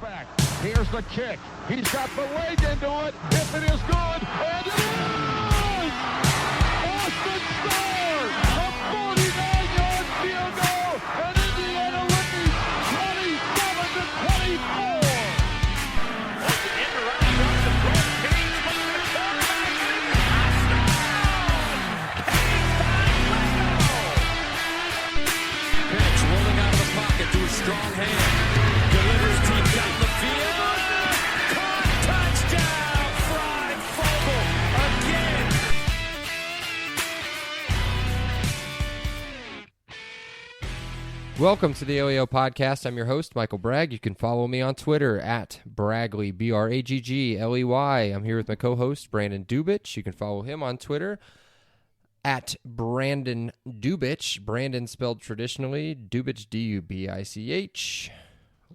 Outback. Here's the kick. He's got the leg into it. If it is good, and it is! Austin Starr, a 49-yard field goal, and Indiana leads 27-24. Pitch rolling out of the pocket to a strong hand. Delivers deep down the field. Caught, touchdown, Fried Fogel again. Welcome to the OEO Podcast. I'm your host, Michael Bragg. You can follow me on Twitter at Bragley, Braggley. I'm here with my co-host, Brandon Dubich. You can follow him on Twitter at Brandon Dubich. Brandon spelled traditionally, Dubich, D-U-B-I-C-H.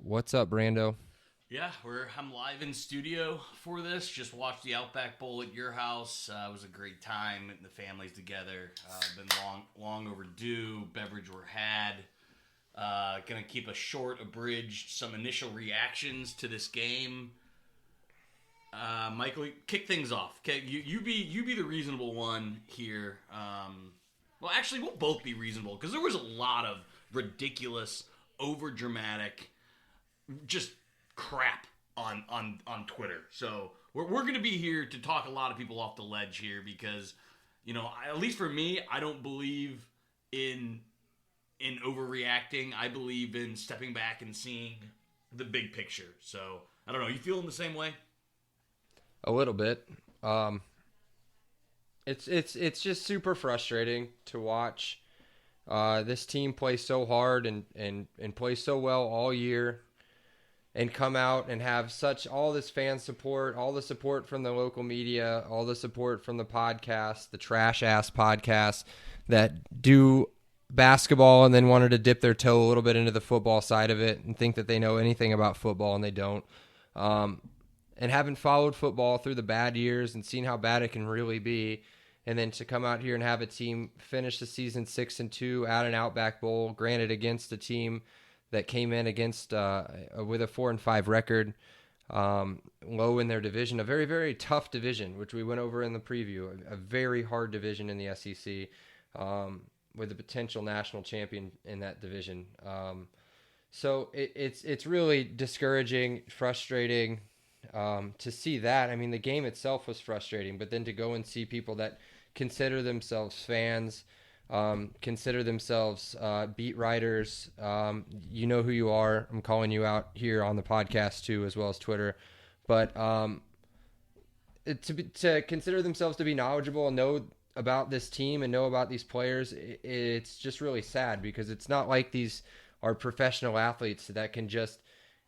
What's up, Brando? Yeah, I'm live in studio for this. Just watched the Outback Bowl at your house. It was a great time, and the family's together. Been long overdue. Beverage were had. Gonna keep a short, abridged, some initial reactions to this game. Michael, kick things off. Okay, you be the reasonable one here. Well, actually, we'll both be reasonable because there was a lot of ridiculous, over-dramatic, just crap on Twitter. So we're going to be here to talk a lot of people off the ledge here because, at least for me, I don't believe in overreacting. I believe in stepping back and seeing the big picture. So I don't know. You feeling the same way? A little bit. It's just super frustrating to watch this team play so hard and play so well all year and come out and have all this fan support, all the support from the local media, all the support from the podcasts, the trash-ass podcasts that do basketball and then wanted to dip their toe a little bit into the football side of it and think that they know anything about football, and they don't. And having followed football through the bad years and seen how bad it can really be, and then to come out here and have a team finish the season 6-2 at an Outback Bowl, granted against a team that came in against with a 4-5 record, low in their division, a very, very tough division, which we went over in the preview, a very hard division in the SEC, with a potential national champion in that division. So it's really discouraging, frustrating. To see that. I mean, the game itself was frustrating, but then to go and see people that consider themselves fans, consider themselves beat writers, you know who you are. I'm calling you out here on the podcast too, as well as Twitter. But to consider themselves to be knowledgeable and know about this team and know about these players, it's just really sad because it's not like these are professional athletes that can just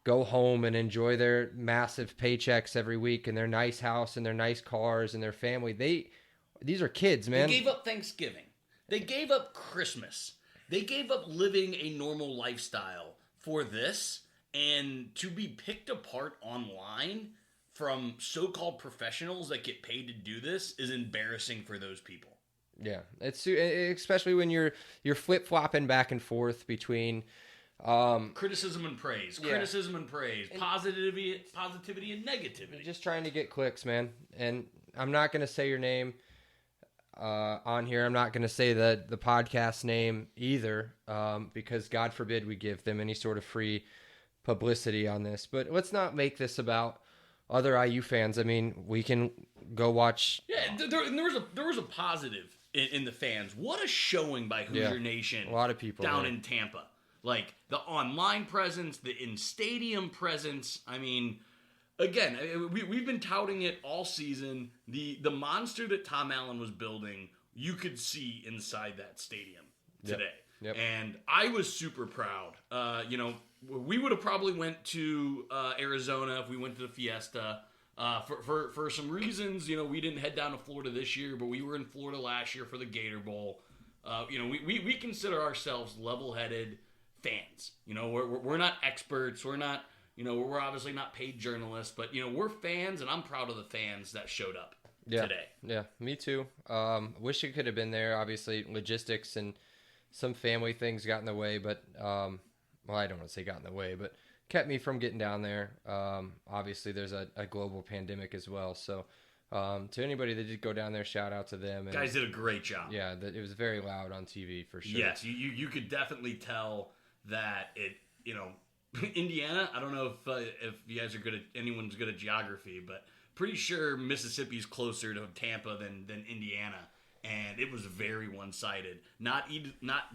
go home and enjoy their massive paychecks every week and their nice house and their nice cars and their family. These are kids, man. They gave up Thanksgiving. They gave up Christmas. They gave up living a normal lifestyle for this, and to be picked apart online from so-called professionals that get paid to do this is embarrassing for those people. Yeah, it's especially when you're flip-flopping back and forth between criticism and praise, yeah. Criticism and praise, positivity and negativity. Just trying to get clicks, man. And I'm not going to say your name on here. I'm not going to say the podcast name either, because God forbid we give them any sort of free publicity on this. But let's not make this about other IU fans. I mean, we can go watch. Yeah, there was a positive in the fans. What a showing by Hoosier Nation. A lot of people down there. in Tampa. Like, the online presence, the in-stadium presence. I mean, again, we've been touting it all season. The monster that Tom Allen was building, you could see inside that stadium today. Yep. And I was super proud. We would have probably went to Arizona if we went to the Fiesta. For some reasons, we didn't head down to Florida this year, but we were in Florida last year for the Gator Bowl. We consider ourselves level-headed fans. We're not experts. We're not, we're obviously not paid journalists, but we're fans, and I'm proud of the fans that showed up today. Yeah, me too. Wish it could have been there. Obviously, logistics and some family things got in the way, but well, I don't want to say got in the way, but kept me from getting down there. Obviously, there's a global pandemic as well. So to anybody that did go down there, shout out to them. And, Guys did a great job. Yeah, it was very loud on TV for sure. Yes, you could definitely tell that it, Indiana, I don't know if you guys are anyone's good at geography, but pretty sure Mississippi's closer to Tampa than Indiana. And it was very one-sided, not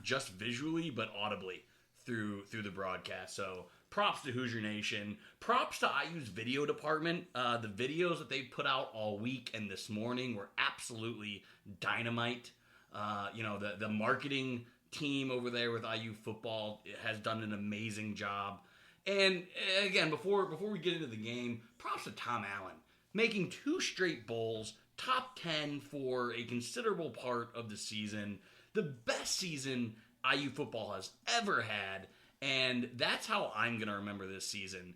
just visually, but audibly through the broadcast. So props to Hoosier Nation. Props to IU's video department. The videos that they put out all week and this morning were absolutely dynamite. The marketing team over there with IU football has done an amazing job. And again, before we get into the game, props to Tom Allen, making 2 straight bowls, top 10 for a considerable part of the season. The best season IU football has ever had, and that's how I'm going to remember this season.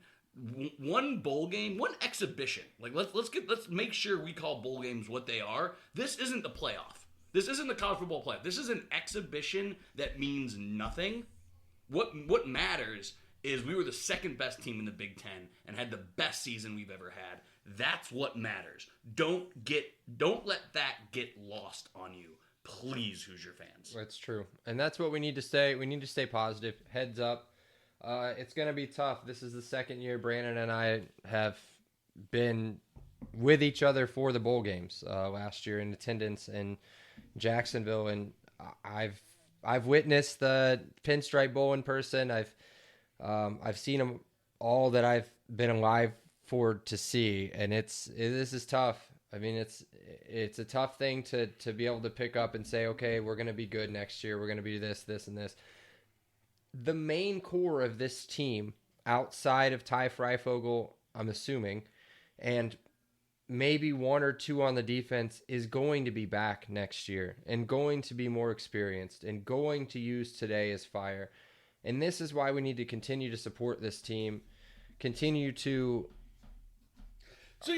One bowl game, one exhibition. Like let's make sure we call bowl games what they are. This isn't the playoff. This isn't the college football playoff. This is an exhibition that means nothing. What matters is we were the second best team in the Big Ten and had the best season we've ever had. That's what matters. Don't let that get lost on you. Please, Hoosier fans. That's true. And that's what we need to stay. We need to stay positive. Heads up. It's going to be tough. This is the second year Brandon and I have been with each other for the bowl games last year in attendance in Jacksonville, and I've witnessed the Pinstripe Bowl in person. I've seen them all that I've been alive for to see, and this is tough. I mean, it's a tough thing to be able to pick up and say, okay, we're going to be good next year. We're going to be this, and this. The main core of this team, outside of Ty Freifogel, I'm assuming, and maybe 1 or 2 on the defense, is going to be back next year and going to be more experienced and going to use today as fire. And this is why we need to continue to support this team, continue to... So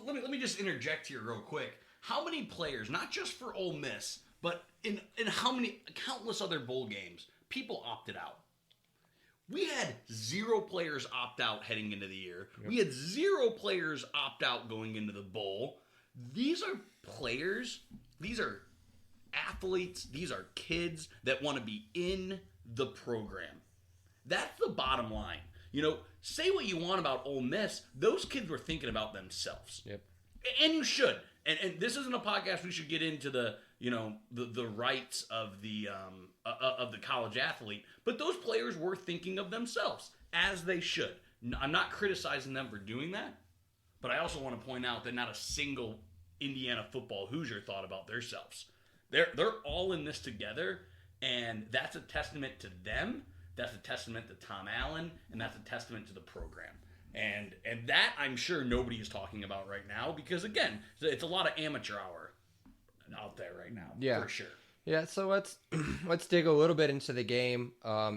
let me just interject here real quick. How many players, not just for Ole Miss, but in how many countless other bowl games, people opted out? We had 0 players opt out heading into the year. Yep. We had 0 players opt out going into the bowl. These are players. These are athletes. These are kids that want to be in the program. That's the bottom line. Say what you want about Ole Miss. Those kids were thinking about themselves. Yep. And you should. And this isn't a podcast we should get into the rights of the college athlete, but those players were thinking of themselves, as they should. I'm not criticizing them for doing that, but I also want to point out that not a single Indiana football Hoosier thought about themselves. They're all in this together, and that's a testament to them. That's a testament to Tom Allen, and that's a testament to the program. And that I'm sure nobody is talking about right now because, again, it's a lot of amateur hour out there right now, for sure. Yeah, so let's dig a little bit into the game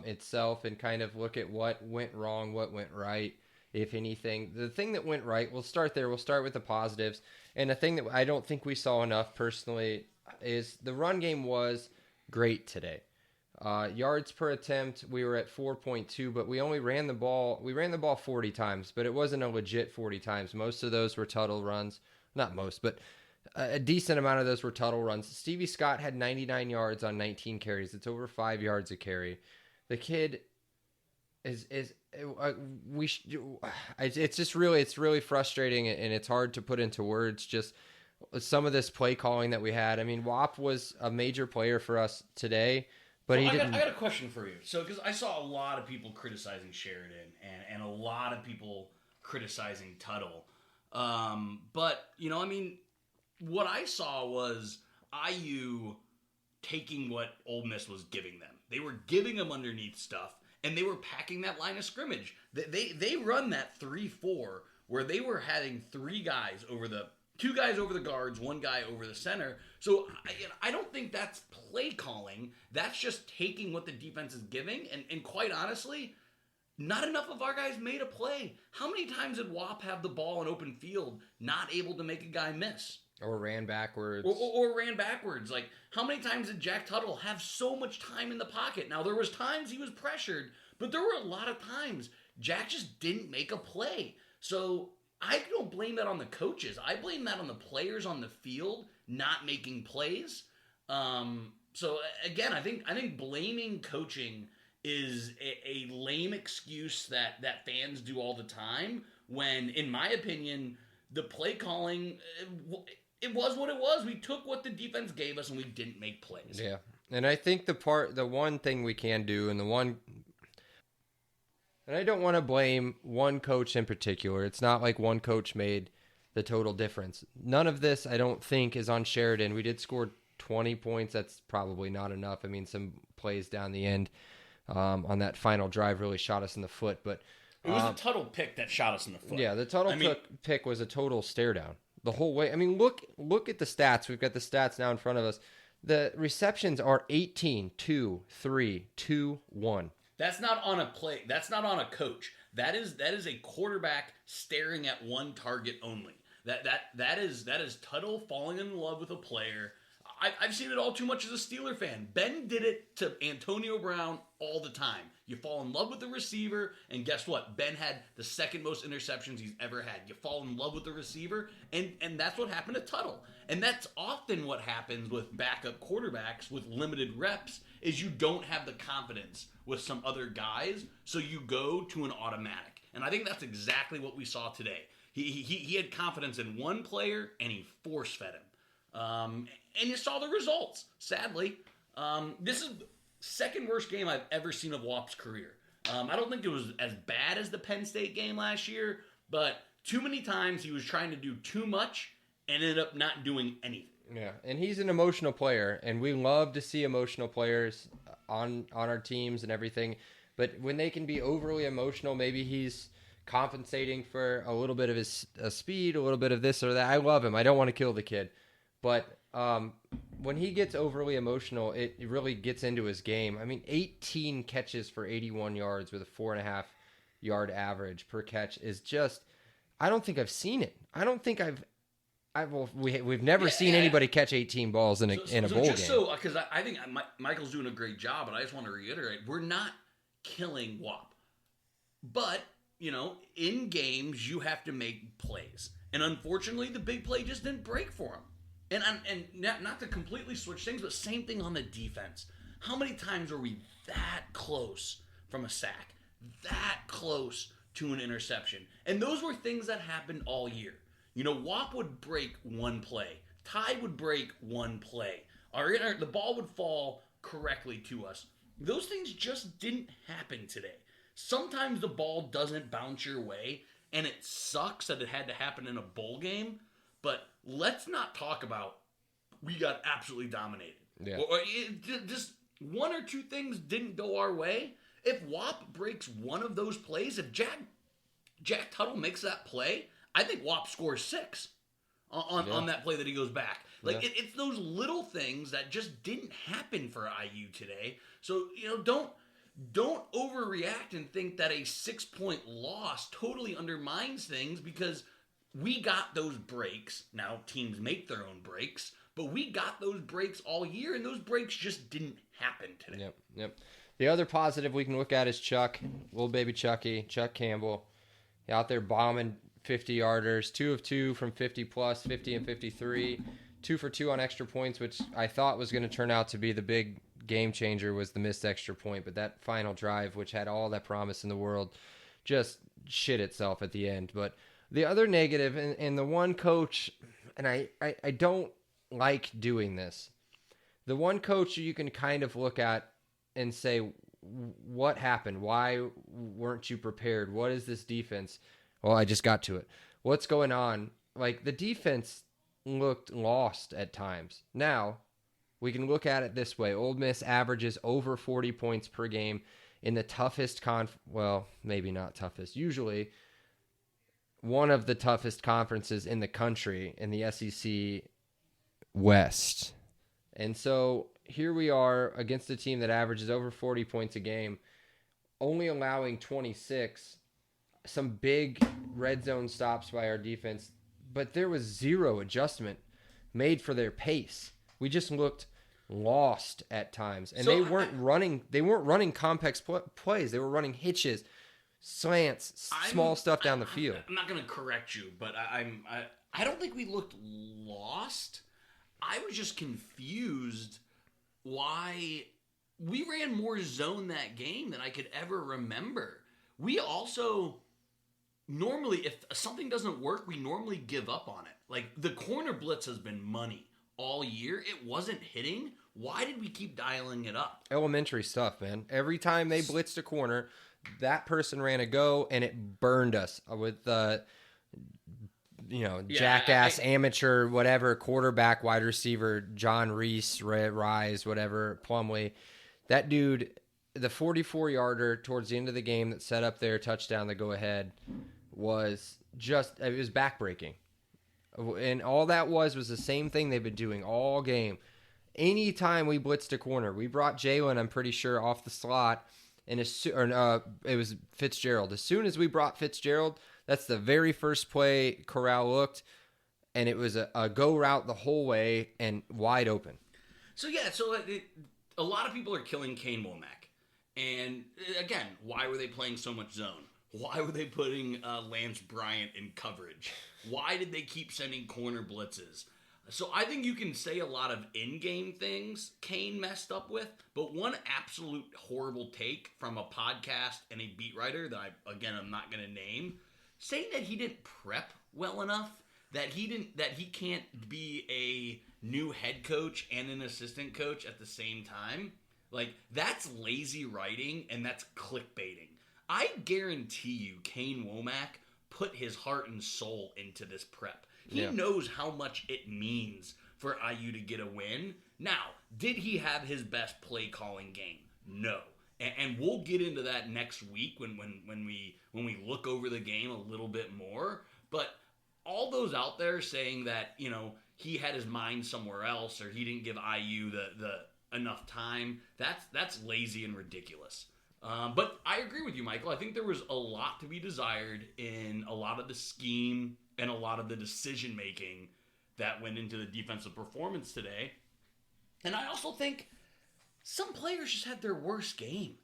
itself and kind of look at what went wrong, what went right, if anything. The thing that went right, we'll start there. We'll start with the positives. And the thing that I don't think we saw enough personally is the run game was great today. Yards per attempt, we were at 4.2, but we only ran the ball. We ran the ball 40 times, but it wasn't a legit 40 times. Most of those were Tuttle runs. Not most, but a decent amount of those were Tuttle runs. Stevie Scott had 99 yards on 19 carries. It's over 5 yards a carry. The kid it's really frustrating, and it's hard to put into words just some of this play calling that we had. I mean, Wop was a major player for us today. But I got a question for you. So, because I saw a lot of people criticizing Sheridan and a lot of people criticizing Tuttle. But, what I saw was IU taking what Ole Miss was giving them. They were giving them underneath stuff, and they were packing that line of scrimmage. They run that 3-4 where they were having 2 guys over the guards, 1 guy over the center. So I don't think that's play calling. That's just taking what the defense is giving. And quite honestly, not enough of our guys made a play. How many times did Wop have the ball in open field, not able to make a guy miss? Or ran backwards. Or ran backwards. Like, how many times did Jack Tuttle have so much time in the pocket? Now, there was times he was pressured, But there were a lot of times Jack just didn't make a play. So I don't blame that on the coaches. I blame that on the players on the field not making plays. So again, I think blaming coaching is a lame excuse that fans do all the time. When, in my opinion, the play calling, it was what it was. We took what the defense gave us and we didn't make plays. Yeah, and I think the one thing we can do, and I don't want to blame one coach in particular. It's not like one coach made the total difference. None of this, I don't think, is on Sheridan. We did score 20 points. That's probably not enough. I mean, some plays down the end on that final drive really shot us in the foot. But it was a Tuttle pick that shot us in the foot. Yeah, the Tuttle pick was a total stare down the whole way. I mean, look at the stats. We've got the stats now in front of us. The receptions are 18, 2, 3, 2, 1. That's not on a play. That's not on a coach. That is a quarterback staring at one target only. That is Tuttle falling in love with a player. I've seen it all too much as a Steeler fan. Ben did it to Antonio Brown all the time. You fall in love with the receiver, and guess what? Ben had the second most interceptions he's ever had. You fall in love with the receiver, and that's what happened to Tuttle. And that's often what happens with backup quarterbacks with limited reps, is you don't have the confidence with some other guys, so you go to an automatic. And I think that's exactly what we saw today. He had confidence in one player, and he force-fed him. And you saw the results, sadly. This is the second worst game I've ever seen of Wap's career. I don't think it was as bad as the Penn State game last year, but too many times he was trying to do too much and ended up not doing anything. Yeah, and he's an emotional player, and we love to see emotional players on our teams and everything. But when they can be overly emotional, maybe he's compensating for a little bit of his speed, a little bit of this or that. I love him. I don't want to kill the kid. But when he gets overly emotional, it really gets into his game. I mean, 18 catches for 81 yards with a 4.5 yard average per catch is just, I don't think I've seen it. I don't think we've never seen anybody catch 18 balls in a bowl game. So, because I think Michael's doing a great job, but I just want to reiterate, we're not killing Wap. But, in games, you have to make plays. And unfortunately, the big play just didn't break for him. And not to completely switch things, but same thing on the defense. How many times are we that close from a sack? That close to an interception? And those were things that happened all year. Wap would break one play. Ty would break one play. The ball would fall correctly to us. Those things just didn't happen today. Sometimes the ball doesn't bounce your way, and it sucks that it had to happen in a bowl game. But let's not talk about we got absolutely dominated. Yeah. Or just one or two things didn't go our way. If Wap breaks one of those plays, if Jack Tuttle makes that play, I think Wap scores 6 on that play that he goes back. It's those little things that just didn't happen for IU today. So, don't overreact and think that a 6-point loss totally undermines things, because we got those breaks. Now, teams make their own breaks, but we got those breaks all year, and those breaks just didn't happen today. Yep. The other positive we can look at is Chuck, little baby Chucky, Chuck Campbell, out there bombing 50-yarders, 2 of 2 from 50+, 50 and 53, 2 for 2 on extra points, which I thought was going to turn out to be the big game changer, was the missed extra point. But that final drive, which had all that promise in the world, just shit itself at the end. But the other negative, and the one coach, and I don't like doing this, the one coach you can kind of look at and say, what happened? Why weren't you prepared? What is this defense? Well, I just got to it. What's going on? The defense looked lost at times. Now, we can look at it this way. Ole Miss averages over 40 points per game in the toughest well, maybe not toughest. Usually one of the toughest conferences in the country, in the SEC West. And so here we are against a team that averages over 40 points a game, only allowing 26. Some big red zone stops by our defense, but there was zero adjustment made for their pace. We just looked lost at times, and So they weren't running complex plays. They were running hitches, slants, small stuff down the field. I'm not going to correct you, but I don't think we looked lost. I was just confused why we ran more zone that game than I could ever remember. We also normally, if something doesn't work, we normally give up on it. Like, the corner blitz has been money all year. It wasn't hitting. Why did we keep dialing it up? Elementary stuff, man. Every time they blitzed a corner, that person ran a go, and it burned us with jackass, amateur, whatever, quarterback, wide receiver, John Reese, Rise, whatever, Plumlee. That dude, the 44-yarder towards the end of the game that set up their touchdown, the go-ahead, it was backbreaking. And all that was the same thing they've been doing all game. Anytime we blitzed a corner, we brought Jalen, I'm pretty sure, off the slot, and it was Fitzgerald. As soon as we brought Fitzgerald, that's the very first play Corral looked, and it was a go route the whole way and wide open. So a lot of people are killing Kane Womack. And again, why were they playing so much zone? Why were they putting Lance Bryant in coverage? Why did they keep sending corner blitzes? So I think you can say a lot of in-game things Kane messed up with, but one absolute horrible take from a podcast and a beat writer that I'm not going to name, saying that he didn't prep well enough, that he can't be a new head coach and an assistant coach at the same time. Like, that's lazy writing and that's clickbaiting. I guarantee you Kane Womack put his heart and soul into this prep. He knows how much it means for IU to get a win. Now, did he have his best play calling game? No. And we'll get into that next week when we look over the game a little bit more. But all those out there saying that, he had his mind somewhere else or he didn't give IU the enough time, that's lazy and ridiculous. But I agree with you, Michael. I think there was a lot to be desired in a lot of the scheme and a lot of the decision-making that went into the defensive performance today. And I also think some players just had their worst game.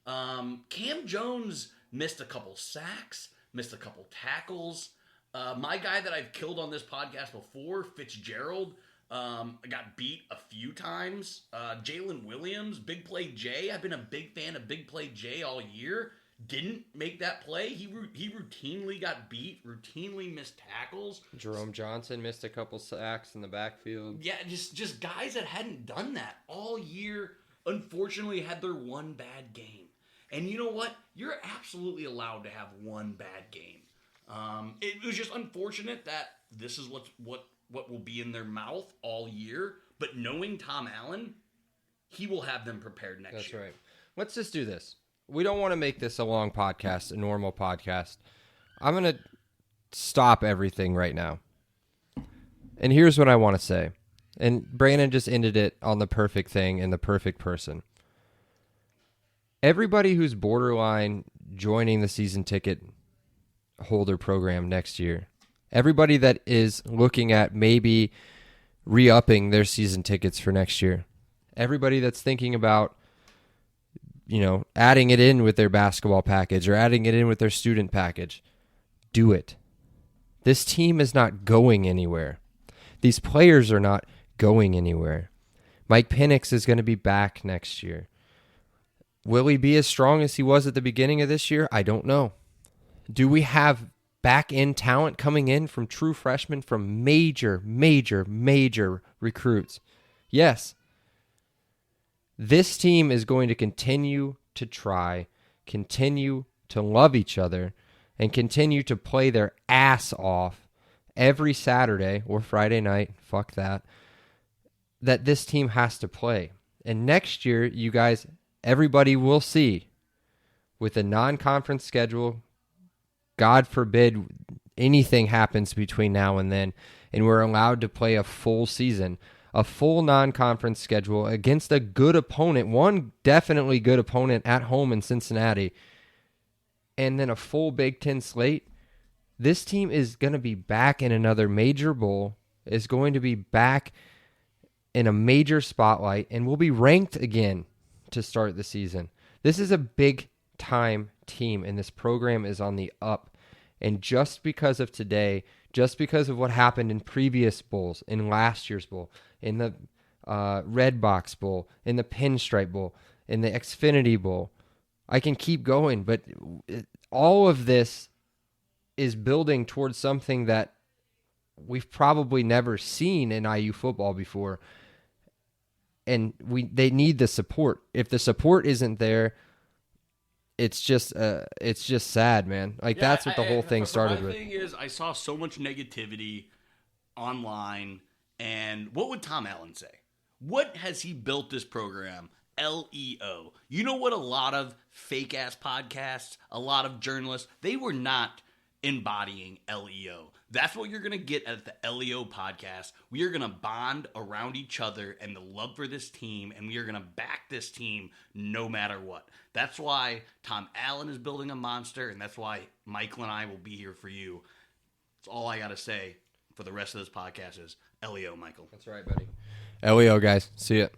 Cam Jones missed a couple sacks, missed a couple tackles. My guy that I've killed on this podcast before, Fitzgerald, got beat a few times. Jalen Williams, Big Play Jay. I've been a big fan of Big Play Jay all year. Didn't make that play. He routinely got beat, routinely missed tackles. Jerome Johnson missed a couple sacks in the backfield. Yeah, just guys that hadn't done that all year, unfortunately had their one bad game. And you know what? You're absolutely allowed to have one bad game. It was just unfortunate that this is what will be in their mouth all year. But knowing Tom Allen, he will have them prepared next year. That's right. Let's just do this. We don't want to make this a long podcast, a normal podcast. I'm going to stop everything right now. And here's what I want to say. And Brandon just ended it on the perfect thing and the perfect person. Everybody who's borderline joining the season ticket holder program next year, everybody that is looking at maybe re-upping their season tickets for next year, everybody that's thinking about adding it in with their basketball package or adding it in with their student package, do it. This team is not going anywhere. These players are not going anywhere. Mike Penix is going to be back next year. Will he be as strong as he was at the beginning of this year? I don't know. Do we have back-end talent coming in from true freshmen from major recruits? Yes. This team is going to continue to try, continue to love each other, and continue to play their ass off every Saturday or Friday night, fuck that this team has to play. And next year, you guys, everybody will see, with a non-conference schedule, God forbid anything happens between now and then, and we're allowed to play a full season, a full non-conference schedule against a good opponent, one definitely good opponent at home in Cincinnati, and then a full Big Ten slate. This team is going to be back in another major bowl, is going to be back in a major spotlight and will be ranked again to start the season. This is a big-time team, and this program is on the up. And just because of today, just because of what happened in previous bowls, in last year's bowl, in the Red Box Bowl, in the Pinstripe Bowl, in the Xfinity Bowl, I can keep going, but all of this is building towards something that we've probably never seen in IU football before. And they need the support. If the support isn't there, it's just sad, man. Like, that's what the whole thing started with. The thing is, I saw so much negativity online, and what would Tom Allen say? What has he built this program? LEO. You know what a lot of fake-ass podcasts, a lot of journalists, they were not embodying LEO. That's what you're going to get at the LEO podcast. We are going to bond around each other and the love for this team, and we are going to back this team no matter what. That's why Tom Allen is building a monster, and that's why Michael and I will be here for you. That's all I got to say for the rest of this podcast is LEO, Michael. That's right, buddy. LEO, guys. See ya.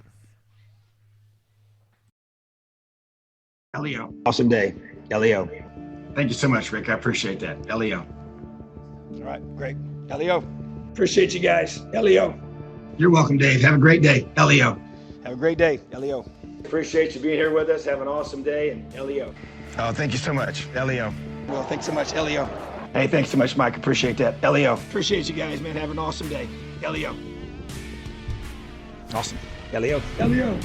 LEO. Awesome day. LEO. Thank you so much, Rick. I appreciate that. LEO. All right, great. LEO. Appreciate you guys. LEO. You're welcome, Dave. Have a great day. LEO. Have a great day. LEO. Appreciate you being here with us. Have an awesome day, and LEO. Oh, thank you so much. LEO. Well, thanks so much. LEO. Hey, thanks so much, Mike. Appreciate that. LEO. Appreciate you guys, man. Have an awesome day. LEO. Awesome. LEO. LEO.